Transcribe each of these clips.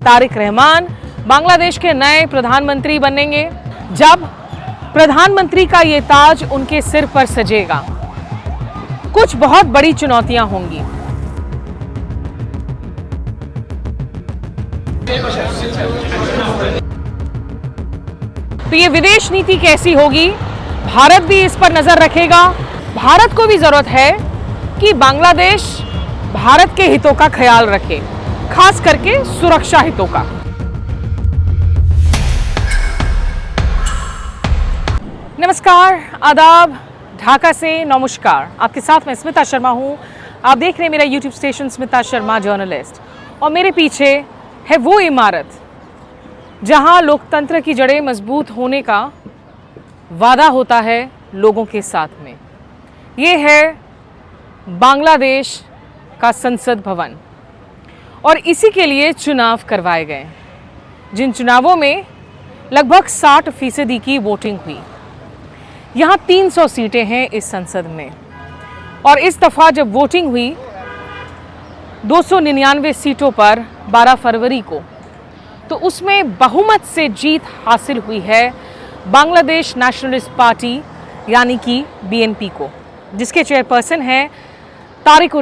तारिक रहमान बांग्लादेश के नए प्रधानमंत्री बनेंगे। जब प्रधानमंत्री का ये ताज उनके सिर पर सजेगा, कुछ बहुत बड़ी चुनौतियां होंगी। तो ये विदेश नीति कैसी होगी, भारत भी इस पर नजर रखेगा। भारत को भी जरूरत है कि बांग्लादेश भारत के हितों का ख्याल रखे, खास करके सुरक्षा हितों का। नमस्कार, आदाब, ढाका से नमस्कार। आपके साथ मैं स्मिता शर्मा हूं। आप देख रहे हैं मेरा YouTube station Smita Sharma journalist. और मेरे पीछे है वो इमारत जहां लोकतंत्र की जड़ें मजबूत होने का वादा होता है लोगों के साथ में। ये है बांग्लादेश का संसद भवन और इसी के लिए चुनाव करवाए गए, जिन चुनावों में लगभग 60% की वोटिंग हुई। यहाँ 300 सीटें हैं इस संसद में और इस दफ़ा जब वोटिंग हुई 299 सीटों पर 12 फरवरी को, तो उसमें बहुमत से जीत हासिल हुई है बांग्लादेश नेशनलिस्ट पार्टी यानी कि बीएनपी को, जिसके चेयरपर्सन हैं तारिक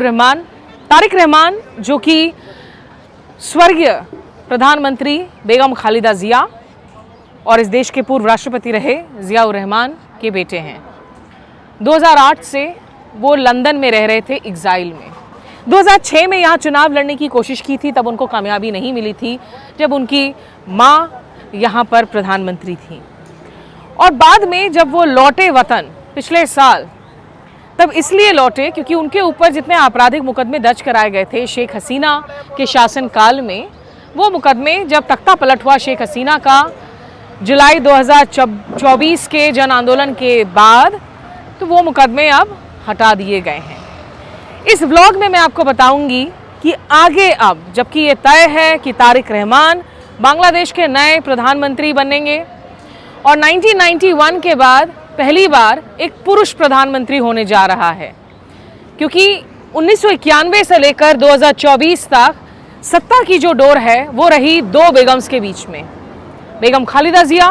रहमान, जो कि स्वर्गीय प्रधानमंत्री बेगम खालिदा जिया और इस देश के पूर्व राष्ट्रपति रहे जियाउर रहमान के बेटे हैं। 2008 से वो लंदन में रह रहे थे एग्जाइल में। 2006 में यहाँ चुनाव लड़ने की कोशिश की थी, तब उनको कामयाबी नहीं मिली थी, जब उनकी माँ यहाँ पर प्रधानमंत्री थी। और बाद में जब वो लौटे वतन पिछले साल, तब इसलिए लौटे क्योंकि उनके ऊपर जितने आपराधिक मुकदमे दर्ज कराए गए थे शेख हसीना के शासनकाल में, वो मुकदमे जब तख्ता पलट हुआ शेख हसीना का जुलाई 2024 के जन आंदोलन के बाद, तो वो मुकदमे अब हटा दिए गए हैं। इस व्लॉग में मैं आपको बताऊंगी कि आगे अब, जबकि ये तय है कि तारिक रहमान बांग्लादेश के नए प्रधानमंत्री बनेंगे और 1991 के बाद पहली बार एक पुरुष प्रधानमंत्री होने जा रहा है, क्योंकि 1991 से लेकर 2024 तक सत्ता की जो डोर है वो रही दो बेगम्स के बीच में, बेगम खालिदा जिया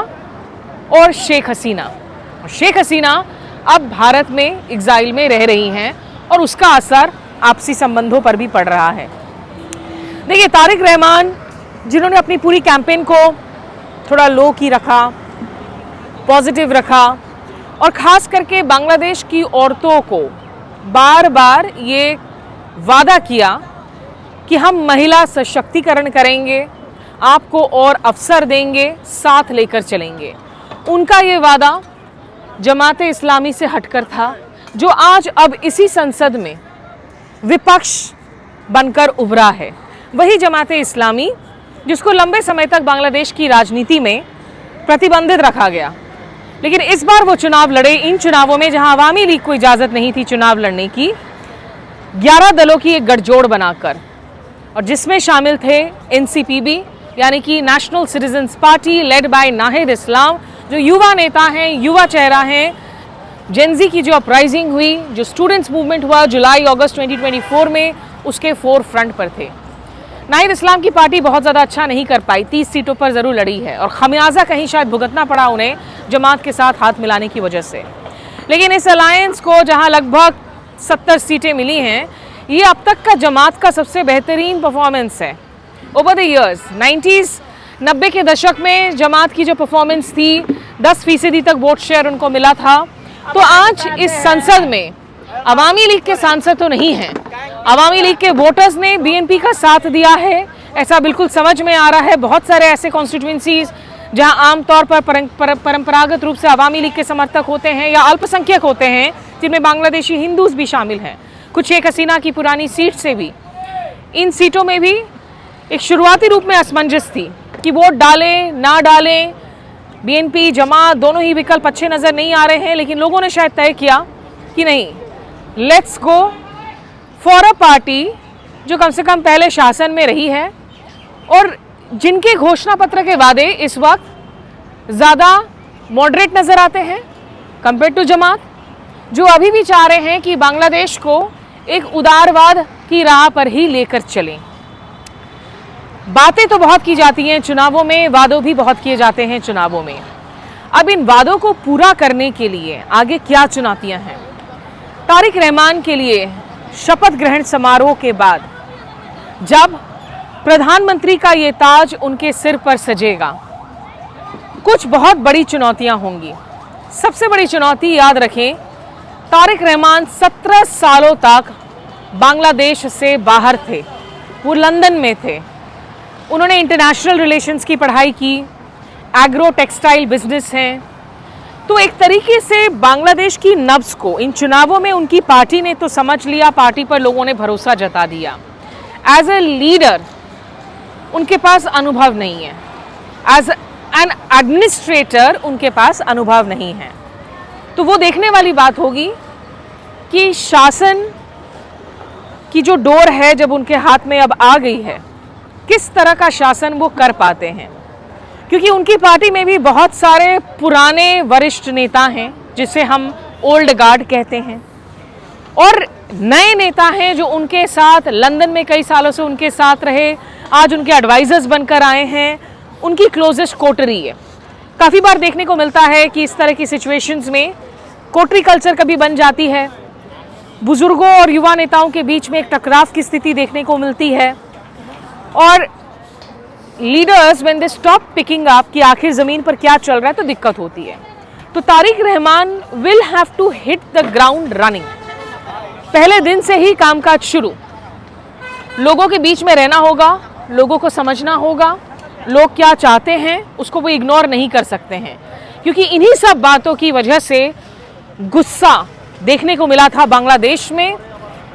और शेख हसीना। और शेख हसीना अब भारत में एग्जाइल में रह रही हैं और उसका असर आपसी संबंधों पर भी पड़ रहा है। देखिए, तारिक रहमान जिन्होंने अपनी पूरी कैंपेन को थोड़ा लो की रखा, पॉजिटिव रखा और ख़ास करके बांग्लादेश की औरतों को बार बार ये वादा किया कि हम महिला सशक्तिकरण करेंगे, आपको और अवसर देंगे, साथ लेकर चलेंगे। उनका ये वादा जमात इस्लामी से हटकर था, जो आज अब इसी संसद में विपक्ष बनकर उभरा है। वही जमात इस्लामी जिसको लंबे समय तक बांग्लादेश की राजनीति में प्रतिबंधित रखा गया, लेकिन इस बार वो चुनाव लड़े। इन चुनावों में जहां अवामी लीग को इजाज़त नहीं थी चुनाव लड़ने की, 11 दलों की एक गठजोड़ बनाकर, और जिसमें शामिल थे एनसीपीबी यानी कि national citizens party led by Nahid Islam, जो युवा नेता हैं, युवा चेहरा हैं। जेनजी की जो अपराइजिंग हुई, जो स्टूडेंट्स मूवमेंट हुआ जुलाई अगस्त 2024 में, उसके फोर फ्रंट पर थे। नाहिद इस्लाम की पार्टी बहुत ज़्यादा अच्छा नहीं कर पाई, 30 सीटों पर ज़रूर लड़ी है और खमियाजा कहीं शायद भुगतना पड़ा उन्हें जमात के साथ हाथ मिलाने की वजह से। लेकिन इस अलायंस को जहां लगभग 70 सीटें मिली हैं, ये अब तक का जमात का सबसे बेहतरीन परफॉर्मेंस है। ओवर द ईयर्स 90 के दशक में जमात की जो परफॉर्मेंस थी, 10% तक वोट शेयर उनको मिला था। तो आज इस संसद में अवामी लीग के सांसद तो नहीं हैं, अवामी लीग के वोटर्स ने बीएनपी का साथ दिया है, ऐसा बिल्कुल समझ में आ रहा है। बहुत सारे ऐसे कॉन्स्टिट्यूंसीज जहां आमतौर पर परंपरागत रूप से अवामी लीग के समर्थक होते हैं या अल्पसंख्यक होते हैं, जिनमें बांग्लादेशी हिंदूज भी शामिल हैं, कुछ शेख हसीना की पुरानी सीट से भी। इन सीटों में भी एक शुरुआती रूप में असमंजस थी कि वोट डालें ना डालें, बीएनपी जमात दोनों ही विकल्प अच्छे नज़र नहीं आ रहे हैं। लेकिन लोगों ने शायद तय किया कि नहीं, let's go for a party जो कम से कम पहले शासन में रही है और जिनके घोषणा पत्र के वादे इस वक्त ज़्यादा मॉडरेट नज़र आते हैं कंपेयर टू जमात, जो अभी भी चाह रहे हैं कि बांग्लादेश को एक उदारवाद की राह पर ही लेकर चलें। बातें तो बहुत की जाती हैं चुनावों में, वादों भी बहुत किए जाते हैं चुनावों में। अब इन वादों को पूरा करने के लिए आगे क्या चुनौतियां हैं? तारिक रहमान के लिए शपथ ग्रहण समारोह के बाद जब प्रधानमंत्री का ये ताज उनके सिर पर सजेगा, कुछ बहुत बड़ी चुनौतियां होंगी। सबसे बड़ी चुनौती याद रखें, तारिक रहमान 17 सालों तक बांग्लादेश से बाहर थे, वो लंदन में थे। उन्होंने इंटरनेशनल रिलेशंस की पढ़ाई की, एग्रो टेक्सटाइल बिजनेस है। तो एक तरीके से बांग्लादेश की नब्ज को इन चुनावों में उनकी पार्टी ने तो समझ लिया, पार्टी पर लोगों ने भरोसा जता दिया। एज ए लीडर उनके पास अनुभव नहीं है, एज एन एडमिनिस्ट्रेटर उनके पास अनुभव नहीं है। तो वो देखने वाली बात होगी कि शासन की जो डोर है जब उनके हाथ में अब आ गई है, किस तरह का शासन वो कर पाते हैं। क्योंकि उनकी पार्टी में भी बहुत सारे पुराने वरिष्ठ नेता हैं जिसे हम ओल्ड गार्ड कहते हैं, और नए नेता हैं जो उनके साथ लंदन में कई सालों से उनके साथ रहे, आज उनके एडवाइजर्स बनकर आए हैं, उनकी क्लोजेस्ट कोटरी है। काफ़ी बार देखने को मिलता है कि इस तरह की सिचुएशंस में कोटरी कल्चर कभी बन जाती है, बुजुर्गों और युवा नेताओं के बीच में एक टकराव की स्थिति देखने को मिलती है, और leaders when they stop picking up कि आखिर ज़मीन पर क्या चल रहा है तो दिक्कत होती है। तो Tariq Rahman will have to hit the ground running. पहले दिन से ही कामकाज शुरू, लोगों के बीच में रहना होगा, लोगों को समझना होगा, लोग क्या चाहते हैं उसको वो इग्नोर नहीं कर सकते हैं। क्योंकि इन्हीं सब बातों की वजह से गुस्सा देखने को मिला था बांग्लादेश में,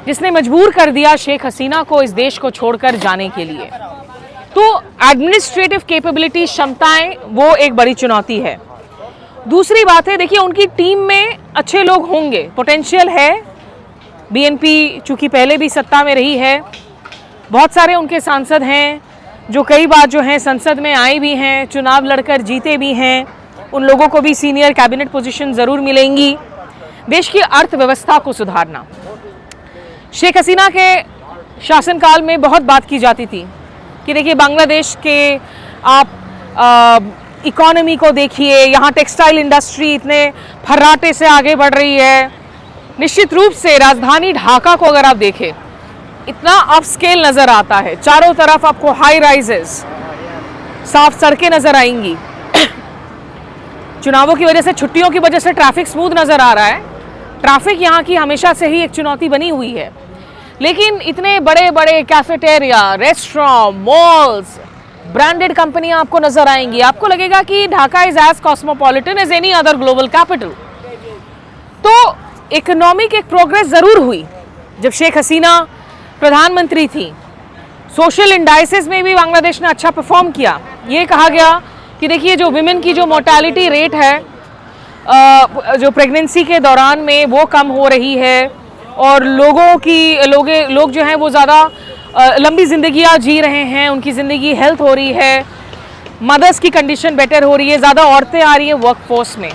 जिसने मजबूर कर दिया शेख हसीना को इस देश को छोड़कर जाने के लिए। तो एडमिनिस्ट्रेटिव कैपेबिलिटी, क्षमताएं, वो एक बड़ी चुनौती है। दूसरी बात है, देखिए उनकी टीम में अच्छे लोग होंगे, पोटेंशियल है। बीएनपी चूंकि पहले भी सत्ता में रही है, बहुत सारे उनके सांसद हैं जो कई बार जो हैं संसद में आए भी हैं, चुनाव लड़कर जीते भी हैं, उन लोगों को भी सीनियर कैबिनेट पोजीशन ज़रूर मिलेंगी। देश की अर्थव्यवस्था को सुधारना, शेख हसीना के शासनकाल में बहुत बात की जाती थी कि देखिए बांग्लादेश के आप इकोनॉमी को देखिए, यहाँ टेक्सटाइल इंडस्ट्री इतने फर्राटे से आगे बढ़ रही है। निश्चित रूप से राजधानी ढाका को अगर आप देखें, इतना अपस्केल नज़र आता है, चारों तरफ आपको हाई राइजेस, साफ सड़कें नज़र आएंगी। चुनावों की वजह से, छुट्टियों की वजह से ट्रैफिक स्मूथ नज़र आ रहा है। ट्रैफिक यहाँ की हमेशा से ही एक चुनौती बनी हुई है, लेकिन इतने बड़े बड़े कैफेटेरिया, रेस्टोरेंट, मॉल्स, ब्रांडेड कंपनियां आपको नजर आएंगी। आपको लगेगा कि Dhaka is as cosmopolitan as any other global capital. तो इकोनॉमिक एक प्रोग्रेस जरूर हुई जब शेख हसीना प्रधानमंत्री थी। सोशल इंडाइसिस में भी बांग्लादेश ने अच्छा परफॉर्म किया। ये कहा गया कि देखिए जो विमेन की जो मोर्टालिटी रेट है जो प्रेगनेंसी के दौरान में, वो कम हो रही है, और लोग जो हैं वो ज़्यादा लंबी ज़िंदगियाँ जी रहे हैं, उनकी ज़िंदगी हेल्थ हो रही है, मदर्स की कंडीशन बेटर हो रही है, ज़्यादा औरतें आ रही हैं वर्कफोर्स में।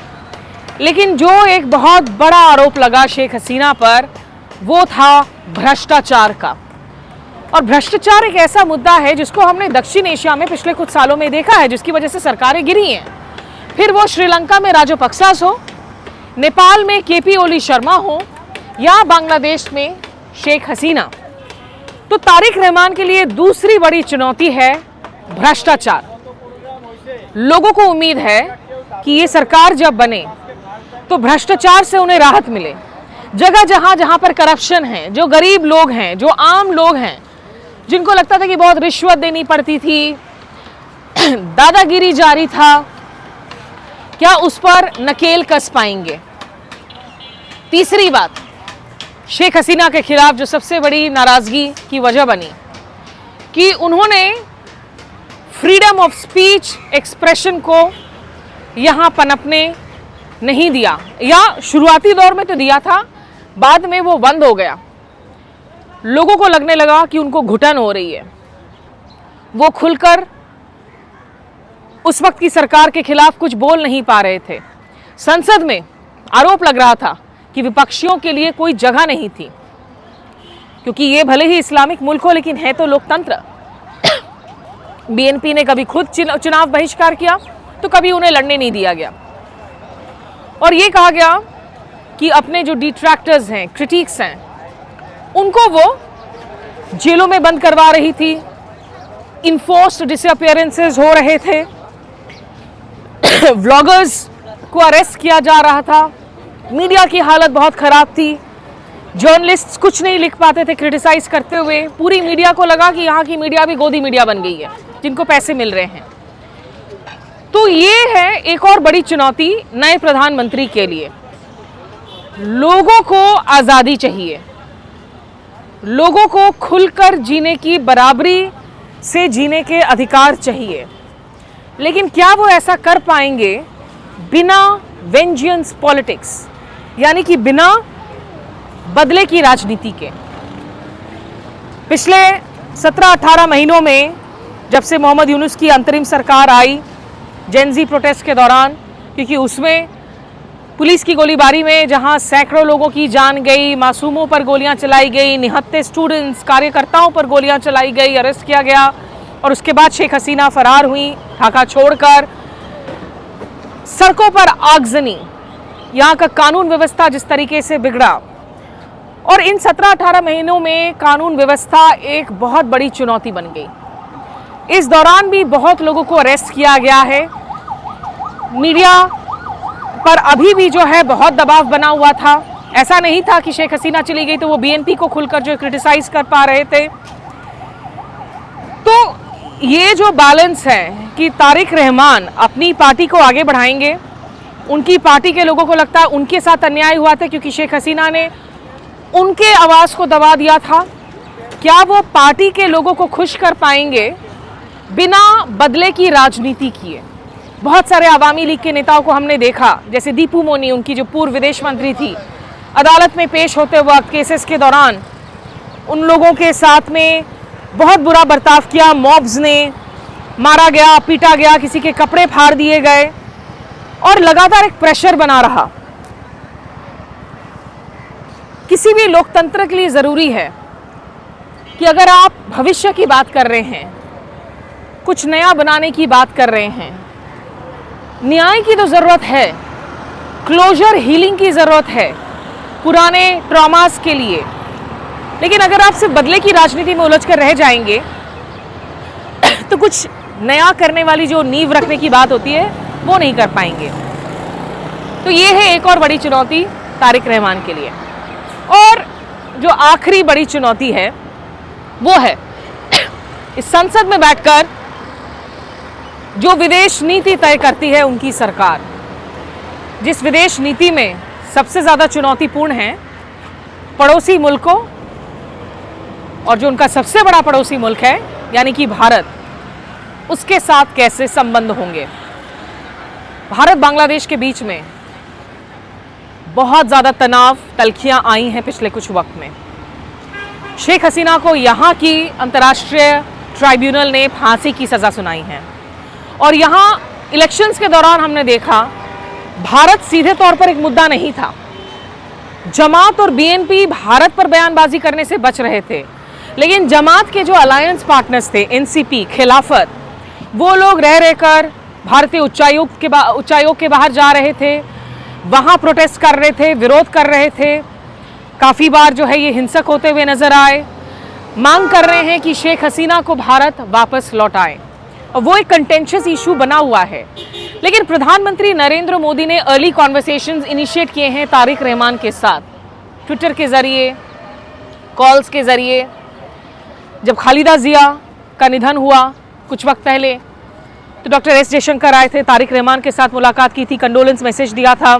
लेकिन जो एक बहुत बड़ा आरोप लगा शेख हसीना पर, वो था भ्रष्टाचार का। और भ्रष्टाचार एक ऐसा मुद्दा है जिसको हमने दक्षिण एशिया में पिछले कुछ सालों में देखा है, जिसकी वजह से सरकारें गिरी हैं। फिर वो श्रीलंका में राजपक्सास हो, नेपाल में केपी ओली शर्मा हो, या बांग्लादेश में शेख हसीना। तो तारिक रहमान के लिए दूसरी बड़ी चुनौती है भ्रष्टाचार। लोगों को उम्मीद है कि ये सरकार जब बने तो भ्रष्टाचार से उन्हें राहत मिले। जगह जहां पर करप्शन है, जो गरीब लोग हैं, जो आम लोग हैं, जिनको लगता था कि बहुत रिश्वत देनी पड़ती थी, दादागिरी जारी था, क्या उस पर नकेल कस पाएंगे। तीसरी बात, शेख हसीना के खिलाफ जो सबसे बड़ी नाराजगी की वजह बनी कि उन्होंने फ्रीडम ऑफ स्पीच, एक्सप्रेशन को यहाँ पनपने नहीं दिया, या शुरुआती दौर में तो दिया था, बाद में वो बंद हो गया। लोगों को लगने लगा कि उनको घुटन हो रही है। वो खुलकर उस वक्त की सरकार के खिलाफ कुछ बोल नहीं पा रहे थे। संसद में आरोप लग रहा था कि विपक्षियों के लिए कोई जगह नहीं थी, क्योंकि ये भले ही इस्लामिक मुल्क हो लेकिन है तो लोकतंत्र। बीएनपी ने कभी खुद चुनाव बहिष्कार किया तो कभी उन्हें लड़ने नहीं दिया गया। और ये कहा गया कि अपने जो डिट्रैक्टर्स हैं, क्रिटिक्स हैं, उनको वो जेलों में बंद करवा रही थी, इन्फोर्स्ड डिसअपियरेंसेस हो रहे थे, व्लॉगर्स को अरेस्ट किया जा रहा था, मीडिया की हालत बहुत खराब थी, जर्नलिस्ट्स कुछ नहीं लिख पाते थे क्रिटिसाइज करते हुए। पूरी मीडिया को लगा कि यहाँ की मीडिया भी गोदी मीडिया बन गई है जिनको पैसे मिल रहे हैं। तो ये है एक और बड़ी चुनौती नए प्रधानमंत्री के लिए। लोगों को आज़ादी चाहिए, लोगों को खुलकर जीने की, बराबरी से जीने के अधिकार चाहिए, लेकिन क्या वो ऐसा कर पाएंगे बिना वेंजियंस पॉलिटिक्स, यानी कि बिना बदले की राजनीति के। पिछले 17-18 महीनों में जब से मोहम्मद यूनुस की अंतरिम सरकार आई, जेनजी प्रोटेस्ट के दौरान, क्योंकि उसमें पुलिस की गोलीबारी में जहां सैकड़ों लोगों की जान गई, मासूमों पर गोलियां चलाई गई, निहत्थे स्टूडेंट्स, कार्यकर्ताओं पर गोलियां चलाई गई, अरेस्ट किया गया, और उसके बाद शेख हसीना फरार हुई ढाका छोड़कर। सड़कों पर आगजनी, यहाँ का कानून व्यवस्था जिस तरीके से बिगड़ा, और इन 17-18 महीनों में कानून व्यवस्था एक बहुत बड़ी चुनौती बन गई। इस दौरान भी बहुत लोगों को अरेस्ट किया गया है। मीडिया पर अभी भी जो है बहुत दबाव बना हुआ था। ऐसा नहीं था कि शेख हसीना चली गई तो वो बीएनपी को खुलकर जो क्रिटिसाइज कर पा रहे थे। तो ये जो बैलेंस है कि तारिक रहमान अपनी पार्टी को आगे बढ़ाएंगे, उनकी पार्टी के लोगों को लगता है उनके साथ अन्याय हुआ था क्योंकि शेख हसीना ने उनके आवाज़ को दबा दिया था, क्या वो पार्टी के लोगों को खुश कर पाएंगे बिना बदले की राजनीति किए। बहुत सारे आवामी लीग के नेताओं को हमने देखा, जैसे दीपू मोनी, उनकी जो पूर्व विदेश मंत्री थी, अदालत में पेश होते वक्त केसेस के दौरान उन लोगों के साथ में बहुत बुरा बर्ताव किया, मॉब्स ने मारा गया, पीटा गया, किसी के कपड़े फाड़ दिए गए, और लगातार एक प्रेशर बना रहा। किसी भी लोकतंत्र के लिए ज़रूरी है कि अगर आप भविष्य की बात कर रहे हैं, कुछ नया बनाने की बात कर रहे हैं, न्याय की तो ज़रूरत है, क्लोजर, हीलिंग की ज़रूरत है पुराने ट्रॉमास के लिए, लेकिन अगर आप सिर्फ बदले की राजनीति में उलझ कर रह जाएंगे तो कुछ नया करने वाली जो नींव रखने की बात होती है वो नहीं कर पाएंगे। तो ये है एक और बड़ी चुनौती तारिक रहमान के लिए। और जो आखिरी बड़ी चुनौती है वो है इस संसद में बैठकर जो विदेश नीति तय करती है उनकी सरकार, जिस विदेश नीति में सबसे ज़्यादा चुनौतीपूर्ण है पड़ोसी मुल्कों, और जो उनका सबसे बड़ा पड़ोसी मुल्क है यानी कि भारत, उसके साथ कैसे संबंध होंगे। भारत बांग्लादेश के बीच में बहुत ज़्यादा तनाव, तल्खियाँ आई हैं पिछले कुछ वक्त में। शेख हसीना को यहाँ की अंतर्राष्ट्रीय ट्राइब्यूनल ने फांसी की सज़ा सुनाई है, और यहाँ इलेक्शंस के दौरान हमने देखा भारत सीधे तौर पर एक मुद्दा नहीं था। जमात और बीएनपी भारत पर बयानबाजी करने से बच रहे थे, लेकिन जमात के जो अलायंस पार्टनर्स थे, एनसीपी, खिलाफत, वो लोग रह रहकर भारतीय उच्चायोग के बाहर जा रहे थे, वहाँ प्रोटेस्ट कर रहे थे, विरोध कर रहे थे, काफ़ी बार जो है ये हिंसक होते हुए नजर आए, मांग कर रहे हैं कि शेख हसीना को भारत वापस लौटाए, और वो एक कंटेंशियस इशू बना हुआ है। लेकिन प्रधानमंत्री नरेंद्र मोदी ने अर्ली कॉन्वर्सेशंस इनिशिएट किए हैं तारिक रहमान के साथ, ट्विटर के ज़रिए, कॉल्स के ज़रिए। जब खालिदा जिया का निधन हुआ कुछ वक्त पहले तो डॉक्टर एस जयशंकर आए थे, तारिक रहमान के साथ मुलाकात की थी, कंडोलेंस मैसेज दिया था।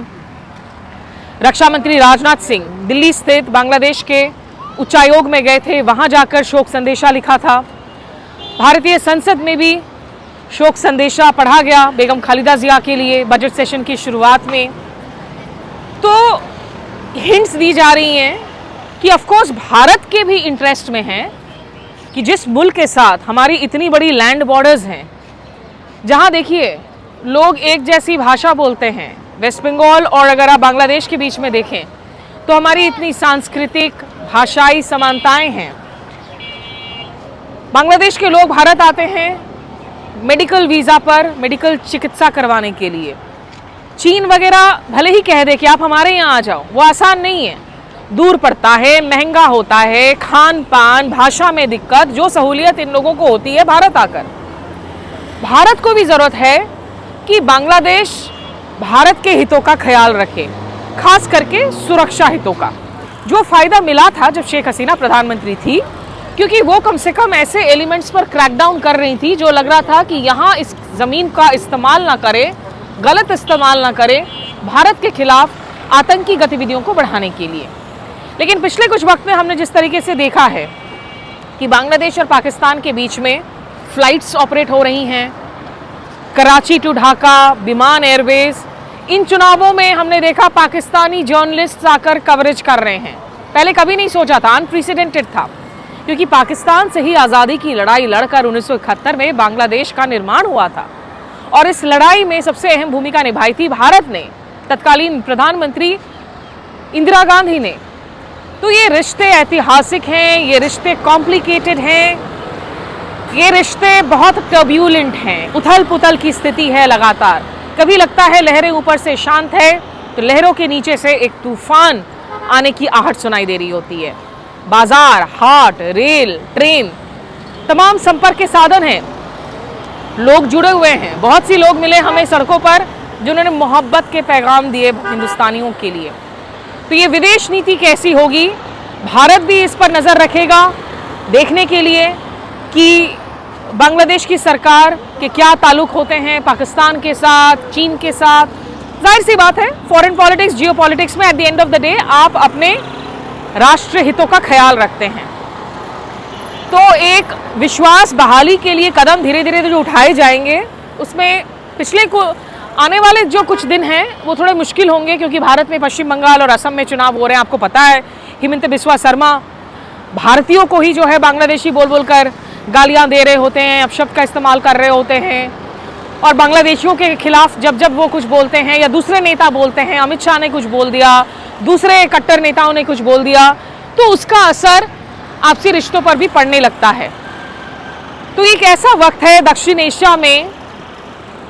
रक्षा मंत्री राजनाथ सिंह दिल्ली स्थित बांग्लादेश के उच्चायोग में गए थे, वहाँ जाकर शोक संदेशा लिखा था। भारतीय संसद में भी शोक संदेशा पढ़ा गया बेगम खालिदा जिया के लिए बजट सेशन की शुरुआत में। तो हिंट्स दी जा रही हैं कि ऑफकोर्स भारत के भी इंटरेस्ट में है कि जिस मुल्क के साथ हमारी इतनी बड़ी लैंड बॉर्डर्स हैं, जहाँ देखिए लोग एक जैसी भाषा बोलते हैं, वेस्ट बंगाल और अगर आप बांग्लादेश के बीच में देखें तो हमारी इतनी सांस्कृतिक भाषाई समानताएं हैं। बांग्लादेश के लोग भारत आते हैं, मेडिकल वीज़ा पर मेडिकल चिकित्सा करवाने के लिए। चीन वगैरह भले ही कह दे कि आप हमारे यहाँ आ जाओ, वो आसान नहीं है, दूर पड़ता है, महंगा होता है, खान पान, भाषा में दिक्कत, जो सहूलियत इन लोगों को होती है भारत आकर। भारत को भी ज़रूरत है कि बांग्लादेश भारत के हितों का ख्याल रखे, खास करके सुरक्षा हितों का। जो फ़ायदा मिला था जब शेख हसीना प्रधानमंत्री थी, क्योंकि वो कम से कम ऐसे एलिमेंट्स पर क्रैकडाउन कर रही थी जो लग रहा था कि यहाँ इस ज़मीन का इस्तेमाल ना करे, गलत इस्तेमाल ना करे भारत के खिलाफ आतंकी गतिविधियों को बढ़ाने के लिए। लेकिन पिछले कुछ वक्त में हमने जिस तरीके से देखा है कि बांग्लादेश और पाकिस्तान के बीच में फ़्लाइट्स ऑपरेट हो रही हैं, कराची टू ढाका, विमान एयरवेज, इन चुनावों में हमने देखा पाकिस्तानी जर्नलिस्ट आकर कवरेज कर रहे हैं। पहले कभी नहीं सोचा था, अनप्रेसिडेंटेड था, क्योंकि पाकिस्तान से ही आज़ादी की लड़ाई लड़कर 1971 में बांग्लादेश का निर्माण हुआ था और इस लड़ाई में सबसे अहम भूमिका निभाई थी भारत ने, तत्कालीन प्रधानमंत्री इंदिरा गांधी ने। तो ये रिश्ते ऐतिहासिक हैं, ये रिश्ते कॉम्प्लिकेटेड हैं, ये रिश्ते बहुत टर्ब्यूलेंट हैं, उथल पुथल की स्थिति है लगातार। कभी लगता है लहरें ऊपर से शांत है तो लहरों के नीचे से एक तूफान आने की आहट सुनाई दे रही होती है। बाजार, हाट, रेल, ट्रेन, तमाम संपर्क के साधन हैं, लोग जुड़े हुए हैं। बहुत सी लोग मिले हमें सड़कों पर जिन्होंने मोहब्बत के पैगाम दिए हिंदुस्तानियों के लिए। तो ये विदेश नीति कैसी होगी, भारत भी इस पर नज़र रखेगा देखने के लिए कि बांग्लादेश की सरकार के क्या ताल्लुक होते हैं पाकिस्तान के साथ, चीन के साथ। जाहिर सी बात है, फॉरेन पॉलिटिक्स, जियो पॉलिटिक्स में at the end of the day आप अपने राष्ट्र हितों का ख्याल रखते हैं। तो एक विश्वास बहाली के लिए कदम धीरे धीरे जो उठाए जाएंगे, उसमें पिछले को आने वाले जो कुछ दिन हैं वो थोड़े मुश्किल होंगे, क्योंकि भारत में पश्चिम बंगाल और असम में चुनाव हो रहे हैं। आपको पता है हिमंत बिस्वा शर्मा भारतीयों को ही जो है बांग्लादेशी बोल बोल कर गालियां दे रहे होते हैं, अपशब्द का इस्तेमाल कर रहे होते हैं, और बांग्लादेशियों के खिलाफ जब जब वो कुछ बोलते हैं या दूसरे नेता बोलते हैं, अमित शाह ने कुछ बोल दिया, दूसरे कट्टर नेताओं ने कुछ बोल दिया, तो उसका असर आपसी रिश्तों पर भी पड़ने लगता है। तो एक ऐसा वक्त है दक्षिण एशिया में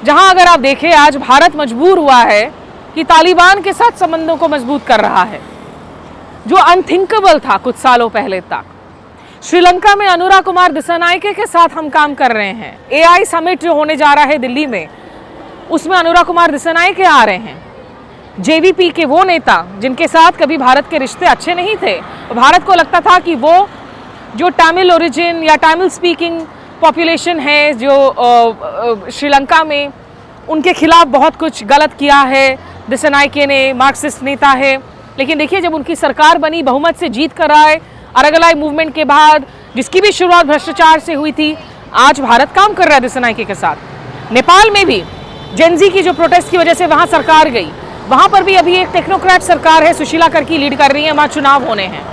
जहां अगर आप देखें आज भारत मजबूर हुआ है कि तालिबान के साथ संबंधों को मजबूत कर रहा है, जो अनथिंकेबल था कुछ सालों पहले तक। श्रीलंका में अनुरा कुमार दिसानायके के साथ हम काम कर रहे हैं। AI समिट जो होने जा रहा है दिल्ली में, उसमें अनुरा कुमार दिसानायके आ रहे हैं। JVP के वो नेता जिनके साथ कभी भारत के रिश्ते अच्छे नहीं थे, भारत को लगता था कि वो जो तमिल ओरिजिन या तमिल स्पीकिंग पॉपुलेशन है जो श्रीलंका में, उनके खिलाफ बहुत कुछ गलत किया है दिसानायके ने, मार्क्सिस्ट नेता है। लेकिन देखिए जब उनकी सरकार बनी, बहुमत से जीत कर आए, अरगलाई मूवमेंट के बाद जिसकी भी शुरुआत भ्रष्टाचार से हुई थी, आज भारत काम कर रहा है दिसानायके के साथ। नेपाल में भी जेनजी की जो प्रोटेस्ट की वजह से वहाँ सरकार गई, वहाँ पर भी अभी एक टेक्नोक्रेट सरकार है, सुशीला करकी लीड कर रही है, वहाँ चुनाव होने हैं।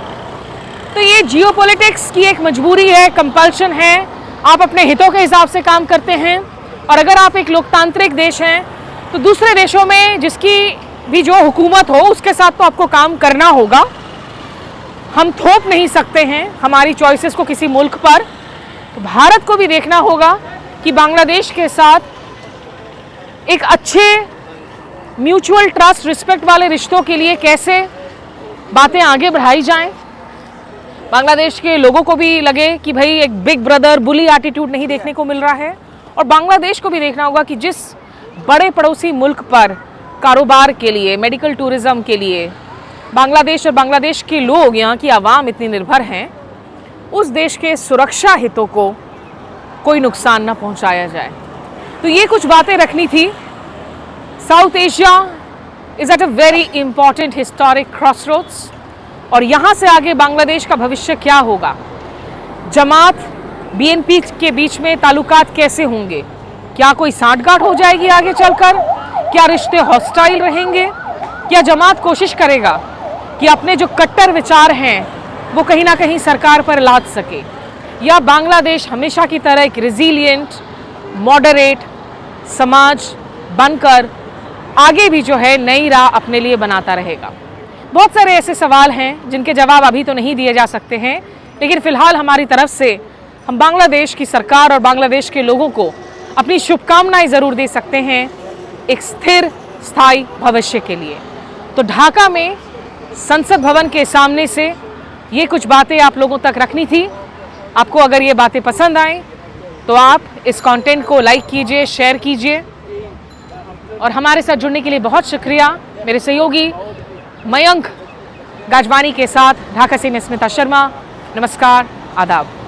तो ये जियोपॉलिटिक्स की एक मजबूरी है, कंपल्शन है, आप अपने हितों के हिसाब से काम करते हैं। और अगर आप एक लोकतांत्रिक देश हैं तो दूसरे देशों में जिसकी भी जो हुकूमत हो उसके साथ तो आपको काम करना होगा। हम थोप नहीं सकते हैं हमारी चॉइसेस को किसी मुल्क पर। तो भारत को भी देखना होगा कि बांग्लादेश के साथ एक अच्छे म्यूचुअल ट्रस्ट, रिस्पेक्ट वाले रिश्तों के लिए कैसे बातें आगे बढ़ाई जाएं। बांग्लादेश के लोगों को भी लगे कि भाई एक बिग ब्रदर बुली एटीट्यूड नहीं देखने को मिल रहा है, और बांग्लादेश को भी देखना होगा कि जिस बड़े पड़ोसी मुल्क पर कारोबार के लिए, मेडिकल टूरिज्म के लिए बांग्लादेश और बांग्लादेश के लोग, यहाँ की आवाम इतनी निर्भर हैं, उस देश के सुरक्षा हितों को कोई नुकसान न पहुँचाया जाए। तो ये कुछ बातें रखनी थी। South Asia is at a very important historic crossroads, और यहाँ से आगे बांग्लादेश का भविष्य क्या होगा, जमात BNP के बीच में ताल्लुकात कैसे होंगे, क्या कोई सांठगांठ हो जाएगी आगे चलकर, क्या रिश्ते हॉस्टाइल रहेंगे, क्या जमात कोशिश करेगा कि अपने जो कट्टर विचार हैं वो कहीं ना कहीं सरकार पर लाद सके, या बांग्लादेश हमेशा की तरह एक रिजिलियंट, मॉडरेट समाज बनकर आगे भी जो है नई राह अपने लिए बनाता रहेगा। बहुत सारे ऐसे सवाल हैं जिनके जवाब अभी तो नहीं दिए जा सकते हैं, लेकिन फ़िलहाल हमारी तरफ से हम बांग्लादेश की सरकार और बांग्लादेश के लोगों को अपनी शुभकामनाएं ज़रूर दे सकते हैं एक स्थिर स्थायी भविष्य के लिए। तो ढाका में संसद भवन के सामने से ये कुछ बातें आप लोगों तक रखनी थी। आपको अगर ये बातें पसंद आए तो आप इस कंटेंट को लाइक कीजिए, शेयर कीजिए और हमारे साथ जुड़ने के लिए बहुत शुक्रिया। मेरे सहयोगी मयंक गाजवानी के साथ ढाका से मैं स्मिता शर्मा। नमस्कार, आदाब।